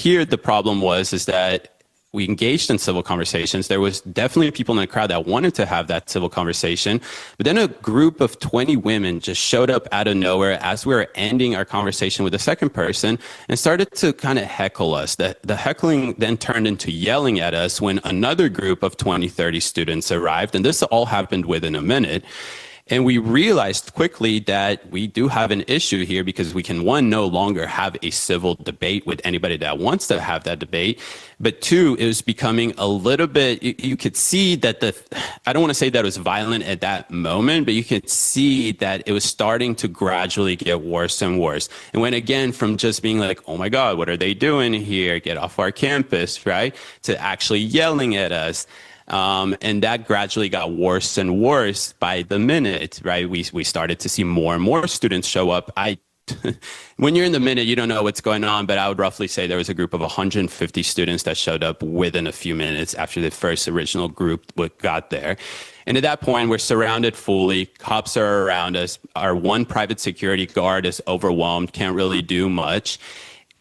here the problem is that we engaged in civil conversations. There was definitely people in the crowd that wanted to have that civil conversation. But then a group of 20 women just showed up out of nowhere as we were ending our conversation with the second person and started to kind of heckle us. The heckling then turned into yelling at us when another group of 20, 30 students arrived. And this all happened within a minute. And we realized quickly that we do have an issue here because we can, one, no longer have a civil debate with anybody that wants to have that debate. But two, it was becoming a little bit, you could see that I don't want to say that it was violent at that moment, but you could see that it was starting to gradually get worse and worse. And when again, from just being like, oh my God, what are they doing here? Get off our campus, right? To actually yelling at us. And that gradually got worse and worse by the minute, right? We started to see more and more students show up. When you're in the minute, you don't know what's going on, but I would roughly say there was a group of 150 students that showed up within a few minutes after the first original group got there. And at that point, we're surrounded fully. Cops are around us. Our one private security guard is overwhelmed, can't really do much.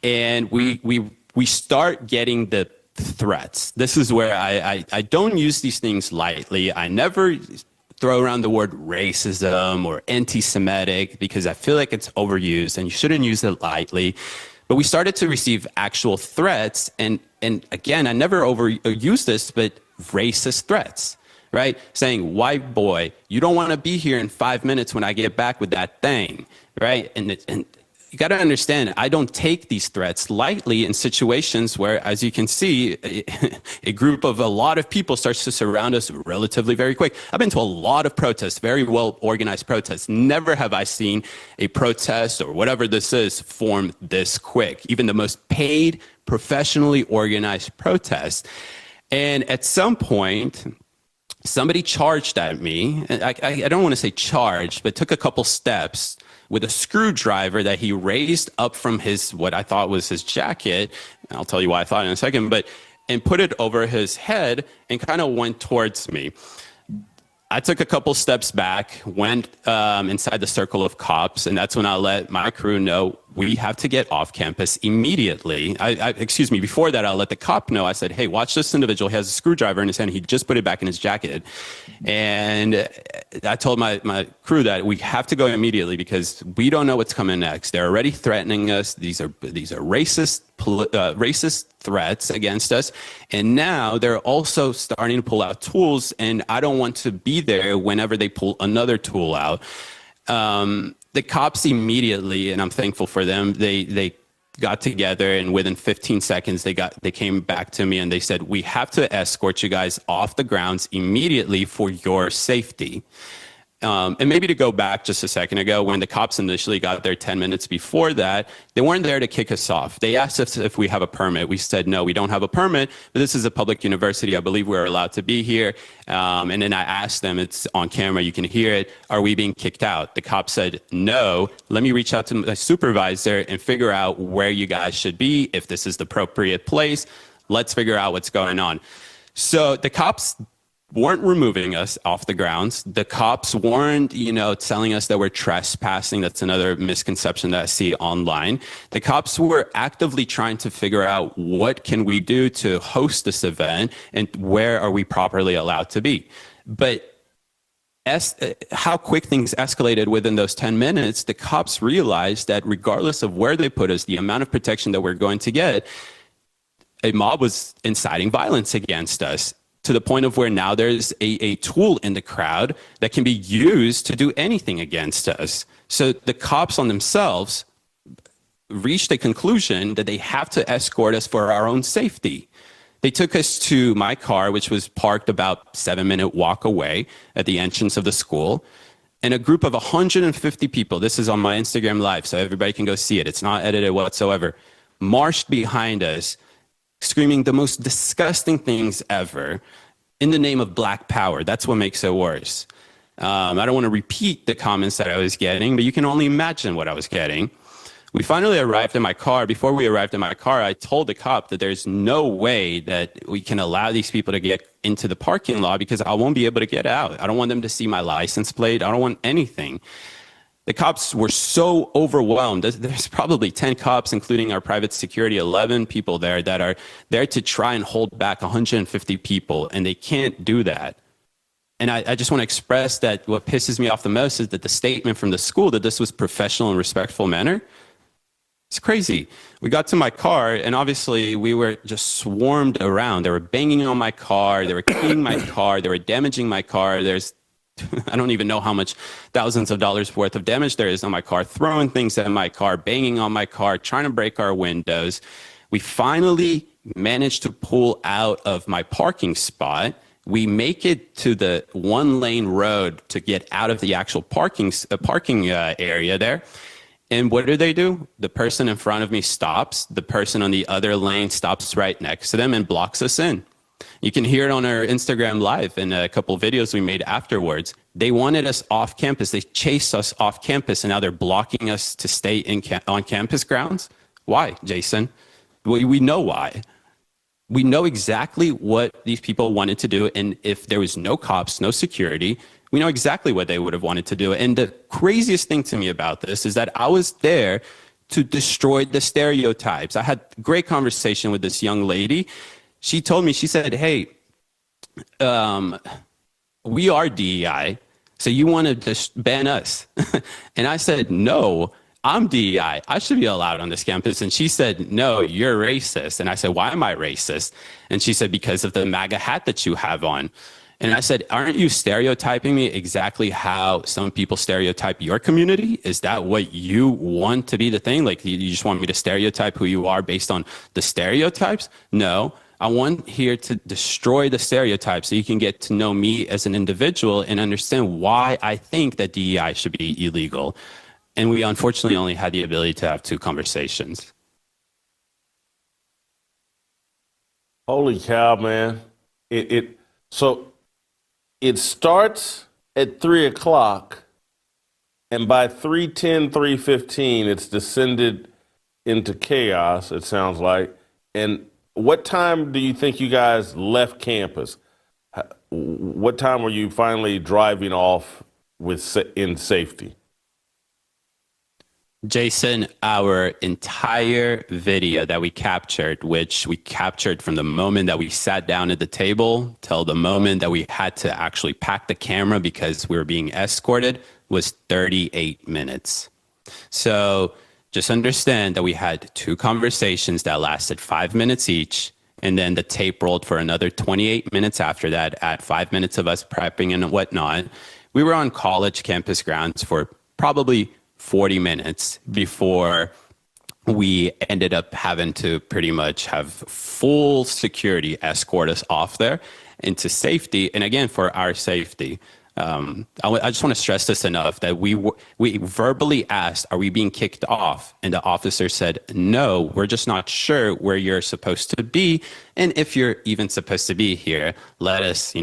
And we start getting the threats. This is where I don't use these things lightly. I never throw around the word racism or anti-Semitic because I feel like it's overused and you shouldn't use it lightly. But we started to receive actual threats. And again, I never overuse this, but racist threats, right? Saying, white boy, you don't want to be here in 5 minutes when I get back with that thing, right? And you got to understand, I don't take these threats lightly in situations where, as you can see, a group of a lot of people starts to surround us relatively very quick. I've been to a lot of protests, very well organized protests. Never have I seen a protest or whatever this is form this quick, even the most paid, professionally organized protest. And at some point, somebody charged at me. I don't want to say charged, but took a couple steps with a screwdriver that he raised up from what I thought was his jacket. I'll tell you why I thought in a second, and put it over his head and kind of went towards me. I took a couple steps back, went inside the circle of cops, and that's when I let my crew know we have to get off campus immediately. Before that, I let the cop know. I said, hey, watch this individual. He has a screwdriver in his hand. He just put it back in his jacket. And I told my crew that we have to go immediately because we don't know what's coming next. They're already threatening us. These are racist threats against us. And now they're also starting to pull out tools, and I don't want to be there whenever they pull another tool out. The cops immediately, and I'm thankful for them, they got together, and within 15 seconds, they came back to me and they said, we have to escort you guys off the grounds immediately for your safety. And maybe to go back just a second ago, when the cops initially got there 10 minutes before that, they weren't there to kick us off. They asked us if we have a permit. We said, no, we don't have a permit, but this is a public university. I believe we're allowed to be here. And then I asked them, it's on camera, you can hear it, are we being kicked out? The cop said, no, let me reach out to my supervisor and figure out where you guys should be, if this is the appropriate place. Let's figure out what's going on. So the cops weren't removing us off the grounds. The cops weren't, telling us that we're trespassing. That's another misconception that I see online. The cops were actively trying to figure out what can we do to host this event and where are we properly allowed to be. But how quick things escalated within those 10 minutes, the cops realized that regardless of where they put us, the amount of protection that we're going to get, a mob was inciting violence against us, to the point of where now there's a tool in the crowd that can be used to do anything against us. So the cops on themselves reached a conclusion that they have to escort us for our own safety. They took us to my car, which was parked about 7-minute walk away at the entrance of the school. And a group of 150 people, this is on my Instagram Live, so everybody can go see it. It's not edited whatsoever, marched behind us, screaming the most disgusting things ever in the name of Black Power. That's what makes it worse. I don't want to repeat the comments that I was getting, but you can only imagine what I was getting. We finally arrived in my car. Before we arrived in my car, I told the cop that there's no way that we can allow these people to get into the parking lot because I won't be able to get out. I don't want them to see my license plate. I don't want anything. The cops were so overwhelmed. There's probably 10 cops, including our private security, 11 people there that are there to try and hold back 150 people, and they can't do that. And I just want to express that what pisses me off the most is that the statement from the school that this was professional and respectful manner. It's crazy. We got to my car, and obviously we were just swarmed around. They were banging on my car. They were keying my car. They were damaging my car. There's, I don't even know how much thousands of dollars worth of damage there is on my car, throwing things at my car, banging on my car, trying to break our windows. We finally managed to pull out of my parking spot. We make it to the one-lane road to get out of the actual parking area there. And what do? The person in front of me stops. The person on the other lane stops right next to them and blocks us in. You can hear it on our Instagram Live and a couple of videos we made afterwards. They wanted us off campus. They chased us off campus, and now they're blocking us to stay on campus grounds. Why, Jason? We know why. We know exactly what these people wanted to do. And if there was no cops, no security, we know exactly what they would have wanted to do. And the craziest thing to me about this is that I was there to destroy the stereotypes. I had a great conversation with this young lady. She told me, she said, hey, we are DEI, so you want to just ban us? And I said, no. I'm DEI. I should be allowed on this campus. And she said, no, you're racist. And I said, why am I racist? And she said, because of the MAGA hat that you have on. And I said, aren't you stereotyping me exactly how some people stereotype your community? Is that what you want to be the thing? Like, you just want me to stereotype who you are based on the stereotypes? No, I want here to destroy the stereotypes so you can get to know me as an individual and understand why I think that DEI should be illegal. And we unfortunately only had the ability to have 2 conversations. Holy cow, man. So it starts at 3 o'clock, and by 3:10, 3:15, it's descended into chaos, it sounds like. And what time do you think you guys left campus? What time were you finally driving off in safety? Jason, our entire video that we captured, which we captured from the moment that we sat down at the table till the moment that we had to actually pack the camera because we were being escorted, was 38 minutes. So just understand that we had 2 conversations that lasted 5 minutes each. And then the tape rolled for another 28 minutes after that, at 5 minutes of us prepping and whatnot. We were on college campus grounds for probably 40 minutes before we ended up having to pretty much have full security escort us off there into safety. And again, for our safety. I just want to stress this enough that we verbally asked, are we being kicked off? And the officer said, no, we're just not sure where you're supposed to be. And if you're even supposed to be here, let us,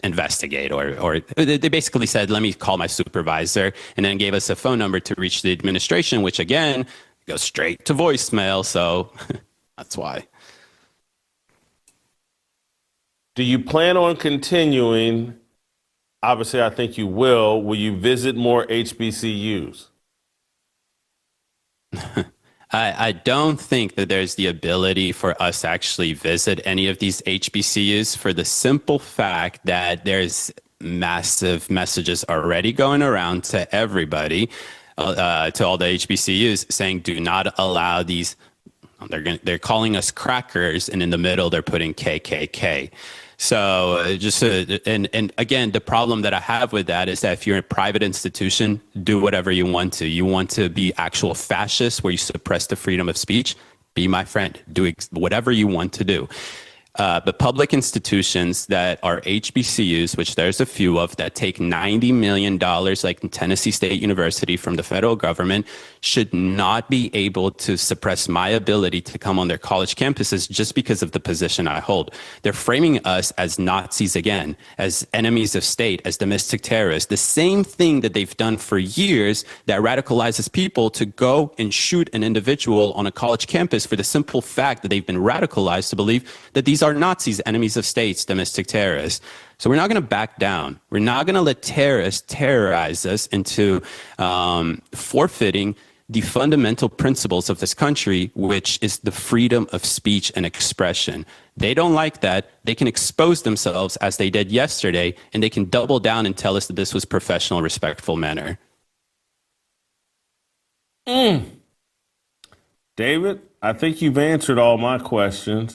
investigate, or they basically said, let me call my supervisor, and then gave us a phone number to reach the administration, which again goes straight to voicemail. So that's why. Do you plan on continuing? Obviously, I think you will. Will you visit more HBCUs? I don't think that there's the ability for us to actually visit any of these HBCUs for the simple fact that there's massive messages already going around to everybody, to all the HBCUs, saying do not allow these. They're calling us crackers, and in the middle they're putting KKK. So and again, the problem that I have with that is that if you're a private institution, do whatever you want to. You want to be actual fascist where you suppress the freedom of speech, be my friend, do whatever you want to do. But public institutions that are HBCUs, which there's a few of, that take $90 million, like Tennessee State University, from the federal government, should not be able to suppress my ability to come on their college campuses just because of the position I hold. They're framing us as Nazis again, as enemies of state, as domestic terrorists, the same thing that they've done for years that radicalizes people to go and shoot an individual on a college campus for the simple fact that they've been radicalized to believe that these are Nazis, enemies of states, domestic terrorists. So we're not going to back down. We're not going to let terrorists terrorize us into forfeiting the fundamental principles of this country, which is the freedom of speech and expression. They don't like that. They can expose themselves as they did yesterday, and they can double down and tell us that this was professional, respectful manner. David, I think you've answered all my questions.